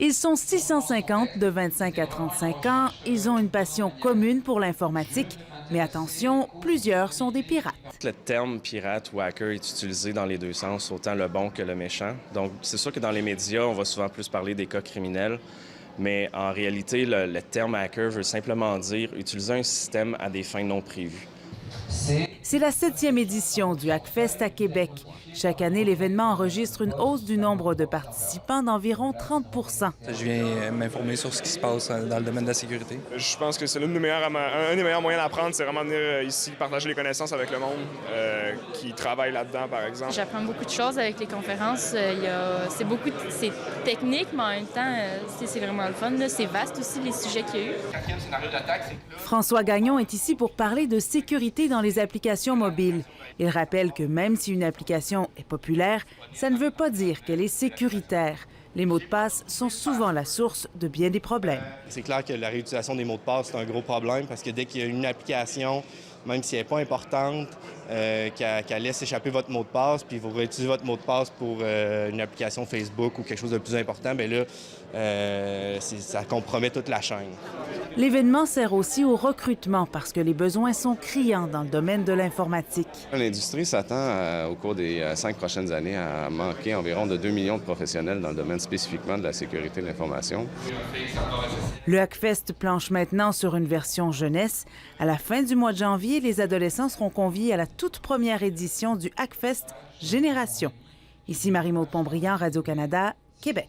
Ils sont 650 de 25 à 35 ans. Ils ont une passion commune pour l'informatique. Mais attention, plusieurs sont des pirates. Le terme pirate ou hacker est utilisé dans les deux sens, autant le bon que le méchant. Donc, c'est sûr que dans les médias, on va souvent plus parler des cas criminels. Mais en réalité, le terme hacker veut simplement dire utiliser un système à des fins non prévues. C'est la 7e édition du Hackfest à Québec. Chaque année, l'événement enregistre une hausse du nombre de participants d'environ 30 %. Je viens m'informer sur ce qui se passe dans le domaine de la sécurité. Je pense que c'est un des meilleurs moyens d'apprendre, c'est vraiment venir ici partager les connaissances avec le monde qui travaille là-dedans, par exemple. J'apprends beaucoup de choses avec les conférences. C'est technique, mais en même temps, c'est vraiment le fun. C'est vaste aussi, les sujets qu'il y a eu. François Gagnon est ici pour parler de sécurité dans les applications mobiles. Il rappelle que même si une application est populaire, ça ne veut pas dire qu'elle est sécuritaire. Les mots de passe sont souvent la source de bien des problèmes. C'est clair que la réutilisation des mots de passe, c'est un gros problème parce que dès qu'il y a une application, même si elle n'est pas importante, qu'elle laisse échapper votre mot de passe, puis vous réutilisez votre mot de passe pour une application Facebook ou quelque chose de plus important, bien là, ça compromet toute la chaîne. L'événement sert aussi au recrutement parce que les besoins sont criants dans le domaine de l'informatique. L'industrie s'attend au cours des 5 prochaines années à manquer environ de 2 millions de professionnels dans le domaine spécifiquement de la sécurité de l'information. Le Hackfest planche maintenant sur une version jeunesse. À la fin du mois de janvier, les adolescents seront conviés à la toute première édition du Hackfest Génération. Ici Marie-Maude Pontbriand, Radio-Canada, Québec.